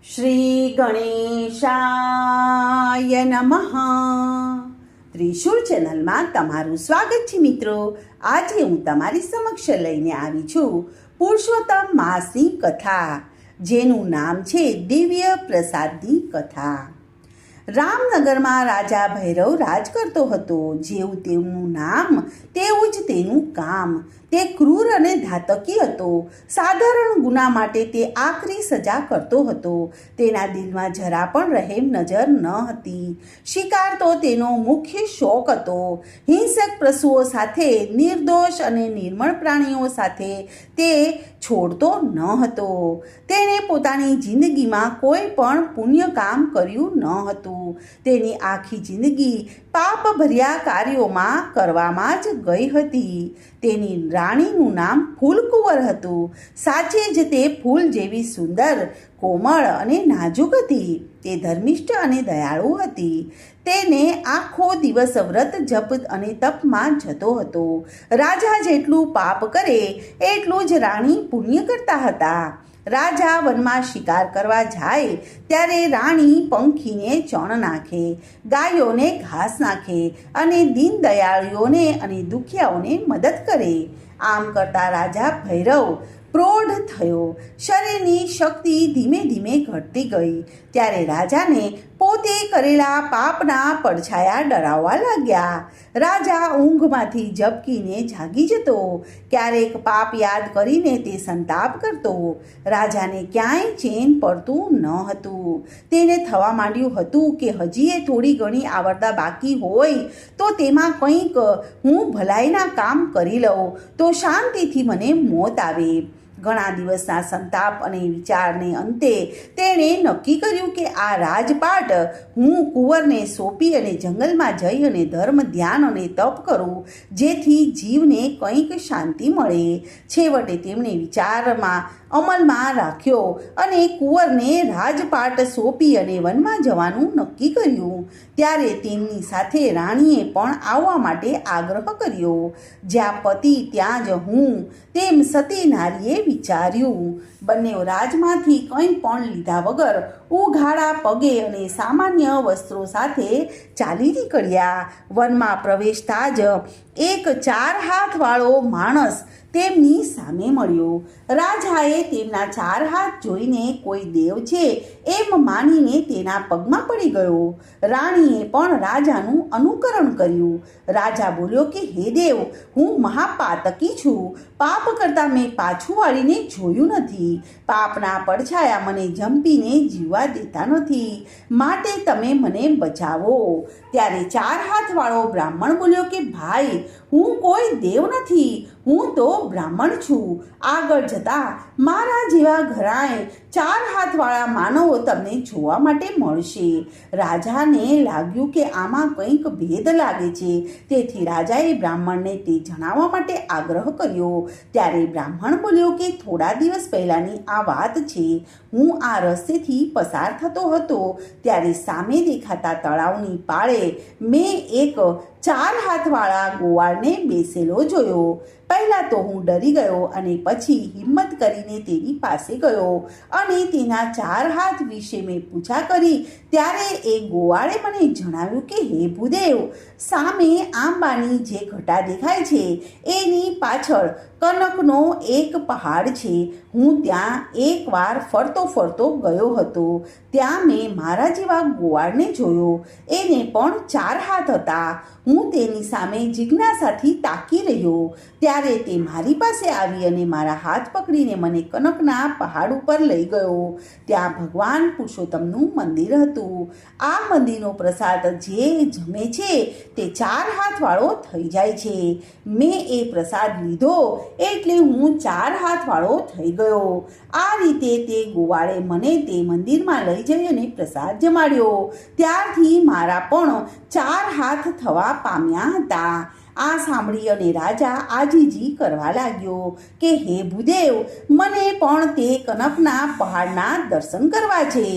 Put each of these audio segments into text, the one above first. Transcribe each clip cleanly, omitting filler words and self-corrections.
શ્રી ગણેશાય નમઃ. ત્રિશુળ ચેનલમાં તમારું સ્વાગત છે મિત્રો. આજે હું તમારી સમક્ષ લઈને આવી છું પુરુષોત્તમ માસની કથા, જેનું નામ છે દિવ્ય પ્રસાદની કથા. રામનગરમાં રાજા ભૈરવ રાજ કરતો હતો. જેવું તેમનું નામ તેવું જ તેનું કામ. તે ક્રૂર અને ઘાતકી હતો. સાધારણ ગુના માટે તે આકરી સજા કરતો હતો. તેના દિલમાં જરા પણ રહેમ નજર ન હતી. શિકાર તો તેનો મુખ્ય શોખ હતો. હિંસક પશુઓ સાથે, નિર્દોષ અને નિર્મળ પ્રાણીઓ સાથે તે છોડતો ન હતો. તેણે પોતાની જિંદગીમાં કોઈ પણ પુણ્ય કામ કર્યું ન હતું. તેની આખી જિંદગી પાપભર્યા કાર્યોમાં કરવામાં જ ગઈ હતી. તેની રાણીનું નામ ફૂલકુંવર હતું. સાચે જ તે ફૂલ જેવી સુંદર, કોમળ અને નાજુક હતી. તે ધર્મિષ્ઠ અને દયાળુ હતી. તેને આખો દિવસ વ્રત, જપ અને તપમાં જતો હતો. રાજા જેટલું પાપ કરે એટલું જ રાણી પુણ્ય કરતા હતા. રાજા વનમાં શિકાર કરવા જાય ત્યારે રાણી પંખીને ચણ નાખે, ગાયોને ઘાસ નાખે અને દીનદયાળુઓને અને દુખિયાઓને મદદ કરે. આમ કરતા રાજા ભૈરવ પ્રૌઢ થયો. શરીરની શક્તિ ધીમે ધીમે ઘટતી ગઈ. ત્યારે રાજાને પોતે કરેલા પાપના પડછાયા ડરાવવા લાગ્યા. રાજા ઊંઘમાંથી ઝબકીને જાગી જતો. ક્યારેક પાપ યાદ કરીને તે સંતાપ કરતો. રાજાને ક્યાંય ચેન પડતું ન હતું. તેને થવા માંડ્યું હતું કે હજી એ થોડી ઘણી આવડતા બાકી હોય તો તેમાં કંઈક હું ભલાઈના કામ કરી લઉં તો શાંતિથી મને મોત આવે. ઘણા દિવસના સંતાપ અને વિચારને અંતે તેણે નક્કી કર્યું કે આ રાજપાટ હું કુંવરને સોંપી અને જંગલમાં જઈ અને ધર્મ, ધ્યાન અને તપ કરું, જેથી જીવને કંઈક શાંતિ મળે. છેવટે તેમણે વિચારમાં અમલમાં રાખ્યો અને કુંવરને રાજપાટ સોંપી અને વનમાં જવાનું નક્કી કર્યું. ત્યારે તેમની સાથે રાણીએ પણ આવવા માટે આગ્રહ કર્યો. જ્યાં પતિ ત્યાં જ હું, તેમ સતી નારીએ વિચાર્યું. બંને રાજમાંથી કંઈ પણ લીધા વગર ઉઘાડા પગે અને સામાન્ય વસ્ત્રો સાથે ચાલી નીકળ્યા. વનમાં પ્રવેશતા જ એક 4 હાથવાળો માણસ તેમની સામે મળ્યો. રાજાએ તેમના 4 હાથ જોઈને કોઈ દેવ છે એમ માનીને તેના પગમાં પડી ગયો. રાણીએ પણ રાજાનું અનુકરણ કર્યું. રાજા બોલ્યો કે હે દેવ, હું મહાપાતકી છું. પાપ કરતાં મેં પાછું વાળીને જોયું નથી. પાપના પડછાયા મને જંપીને જીવવા દેતા નથી, માટે તમે મને બચાવો. ત્યારે 4 હાથવાળો બ્રાહ્મણ બોલ્યો કે ભાઈ, હું કોઈ દેવ નથી, હું તો બ્રાહ્મણ છું. આગળ જતા મારા જેવા ઘરાય 4 હાથવાળા માનવો તમને જોવા માટે મળશે. રાજાને લાગ્યું કે આમાં કંઈક ભેદ લાગે છે. તેથી રાજાએ બ્રાહ્મણને તે જણાવવા માટે આગ્રહ કર્યો. ત્યારે બ્રાહ્મણ બોલ્યો કે થોડા દિવસ પહેલાંની આ વાત છે. હું આ રસ્તેથી પસાર થતો હતો ત્યારે સામે દેખાતા તળાવની પાળે મેં એક 4 હાથવાળા ગોવાળને બેસેલો જોયો. પહેલાં તો હું ડરી ગયો અને પછી હિંમત કરીને તેની પાસે ગયો અને તેના 4 હાથ વિશે મેં પૂછા કરી. ત્યારે એ ગોવાળે મને જણાવ્યું કે હે ભૂદેવ, સામે આંબાની જે ઘટા દેખાય છે એની પાછળ કનકનો એક પહાડ છે. હું ત્યાં એકવાર ફરતો ફરતો ગયો હતો. ત્યાં મેં મારા જેવા ગોવાળને જોયો. એને પણ 4 હાથ હતા. હું તેની સામે જિજ્ઞાસાથી તાકી રહ્યો. ત્યારે તે મારી પાસે આવી અને મારા હાથ પકડીને મને કનકના પહાડ ઉપર લઈ ગયો. ત્યાં ભગવાન પુરુષોત્તમનું મંદિર હતું. આ મંદિરનો પ્રસાદ જે જમે છે તે 4 હાથવાળો થઈ જાય છે. મેં એ પ્રસાદ લીધો એટલે હું 4 હાથવાળો થઈ ગયો. આ રીતે તે ગોવાળે મને તે મંદિરમાં લઈ જઈ અને પ્રસાદ જમાડ્યો. ત્યારથી મારા પણ 4 હાથ થવા પામ્યા હતા. આ સાંભળી અને રાજા આજીજી કરવા લાગ્યો કે હે ભૂદેવ, મને પણ તે કનકના પહાડના દર્શન કરવા છે.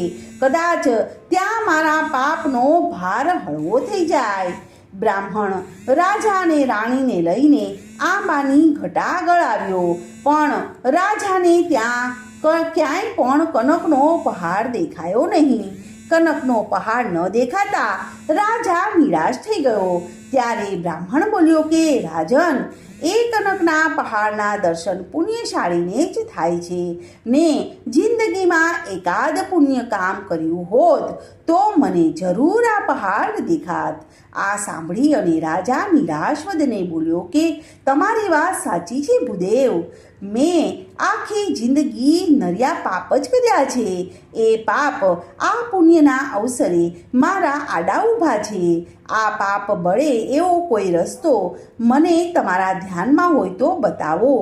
કદાચ ત્યાં મારા પાપનો ભાર હળવો થઈ જાય. બ્રાહ્મણ રાજા અને રાણીને લઈને આંબાની ઘટા આગળ આવ્યો, પણ રાજાને ત્યાં ક્યાંય પણ કનકનો પહાડ દેખાયો નહીં. કનકનો પહાડ ન દેખાતા રાજા નિરાશ થઈ ગયો. ત્યારે બ્રાહ્મણ બોલ્યો કે રાજન, એ કનકના પહાડના દર્શન પુણ્યશાળીને જ થાય છે ને જિંદગીમાં એકાદ પુણ્ય કામ કર્યું હોત તો મને જરૂર આ પહાડ દેખાત. આ સાંભળી અને રાજા નિરાશ વદને બોલ્યો કે તમારી વાત સાચી છે ભૂદેવ. મેં આખી જિંદગી નર્યા પાપ જ કર્યા છે. એ પાપ આ પુણ્યના અવસરે મારા આડા ઊભા છે. આ પાપ બળે એવો કોઈ રસ્તો મને તમારા ધ્યાનમાં હોય તો બતાવો.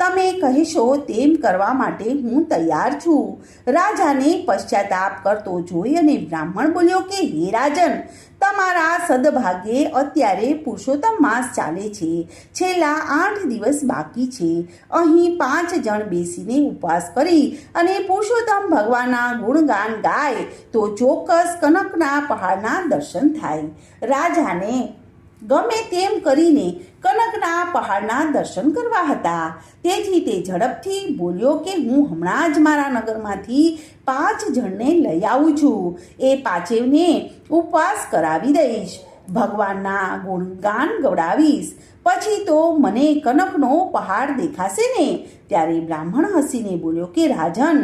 તમે કહેશો તેમ કરવા માટે હું તૈયાર છું. રાજાને પશ્ચાતાપ કરતો જોઈ અને બ્રાહ્મણ બોલ્યો કે હે રાજન, તમારા સદભાગ્યે અત્યારે પુરુષોત્તમ માસ ચાલે છે. છેલ્લા 8 દિવસ બાકી છે. અહીં 5 જણ બેસીને ઉપવાસ કરી અને પુરુષોત્તમ ભગવાનના ગુણગાન ગાય તો ચોક્કસ કનકના પહાડના દર્શન થાય. રાજાને ગમે તેમ કરીને કનકના પહાડના દર્શન કરવા હતા. તેથી તે ઝડપથી બોલ્યો કે હું હમણાં જ મારા નગરમાંથી 5 જણને લઈ આવું છું. એ 5એવને ઉપવાસ કરાવી દઈશ, ભગવાનના ગુણગાન ગવડાવીશ, પછી તો મને કનકનો પહાડ દેખાશે ને. ત્યારે બ્રાહ્મણ હસીને બોલ્યો કે રાજન,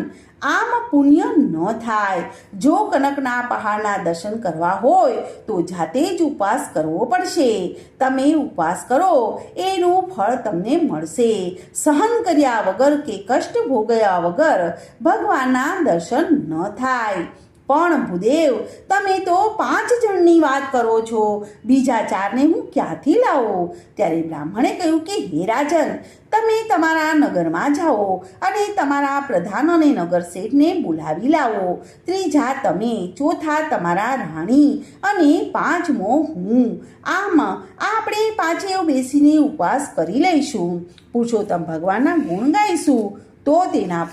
આમ પુણ્ય ન થાય. જો કનકના પહાડના દર્શન કરવા હોય તો જાતે જ ઉપવાસ કરવો પડશે. તમે ઉપવાસ કરો એનું ફળ તમને મળશે. સહન કર્યા વગર કે કષ્ટ ભોગવ્યા વગર ભગવાનના દર્શન ન થાય. પણ ભૂદેવ, તમે તો 5 જણની વાત કરો છો, બીજા 4ને હું ક્યાંથી લાવો? ત્યારે બ્રાહ્મણે કહ્યું કે હે રાજન, તમે તમારા નગરમાં જાઓ અને તમારા પ્રધાન અને નગર શેઠને બોલાવી લાવો. ત્રીજા તમે, ચોથા તમારા રાણી અને 5મો હું. આમ આપણે 5એવ બેસીને ઉપવાસ કરી લઈશું. પુરુષોત્તમ ભગવાનના ગુણ ગાઈશું તો તેના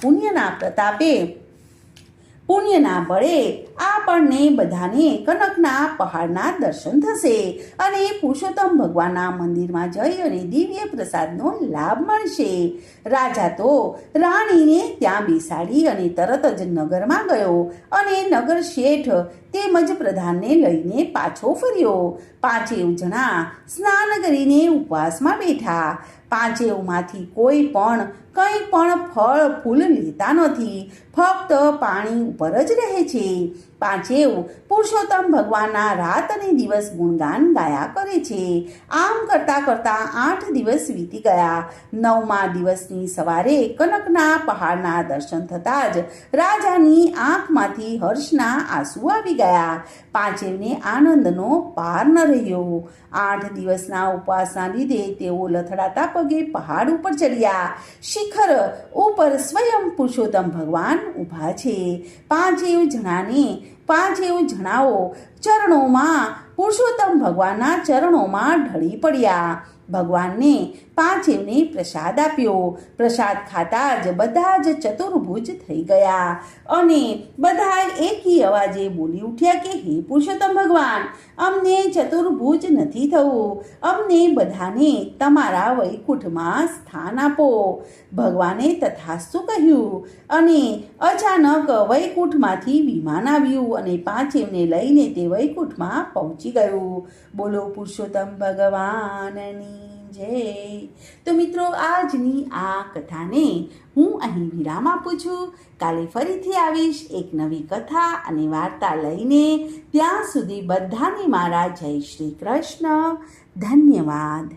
પુણ્યના બળે આપણને બધાને કનકના પહાડના દર્શન થશે અને પુરુષોત્તમ ભગવાનના મંદિરમાં જઈ અને દિવ્ય પ્રસાદનો લાભ મળશે. રાજા તો રાણીને ત્યાં બેસાડી અને તરત જ નગરમાં ગયો અને નગર શેઠ તેમજ પ્રધાનને લઈને પાછો ફર્યો. 5 જણા સ્નાન કરીને ઉપવાસમાં બેઠા. 5માંથી કોઈ પણ કંઈ પણ ફળ ફૂલ લેતા નથી, ફક્ત પાણી ઉપર જ રહે છે. 5 પુરુષોત્તમ ભગવાનના રાત અને દિવસ ગુણગાન ગાયા કરે છે. આમ કરતાં કરતાં 8 દિવસ વીતી ગયા. 9મા દિવસની સવારે કનકના પહાડના દર્શન થતાં જ રાજાની આંખમાંથી હર્ષના આંસુ આવી ગયા. 5ને આનંદનો પાર ન રહ્યો. 8 દિવસના ઉપવાસના લીધે તેઓ લથડાતા પગે પહાડ ઉપર ચડ્યા. શિખર ઉપર સ્વયં પુરુષોત્તમ ભગવાન ઊભા છે. 5 જણાઓ ચરણોમાં પુરુષોત્તમ ભગવાનના ચરણોમાં ઢળી પડ્યા. ભગવાનને 5ને પ્રસાદ આપ્યો. પ્રસાદ ખાતા જ બધા જ ચતુર્ભુજ થઈ ગયા અને બધા એકી અવાજે બોલી ઉઠ્યા કે હે પુરુષોત્તમ ભગવાન, અમને ચતુર્ભુજ નથી થવું. અમને બધાને તમારા વૈકુંઠમાં સ્થાન આપો. ભગવાને તથાસ્તુ કહ્યું અને અચાનક વૈકુંઠમાંથી વિમાન આવ્યું અને 5ને લઈને તે વૈકુંઠમાં પહોંચી ગયું. બોલો પુરુષોત્તમ ભગવાનની જય. તો મિત્રો, આજની આ કથાને હું અહીં વિરામ આપું છું. કાલે ફરીથી આવીશ એક નવી કથા અને વાર્તા લઈને. ત્યાં સુધી બધાને મારા જય શ્રી કૃષ્ણ. ધન્યવાદ.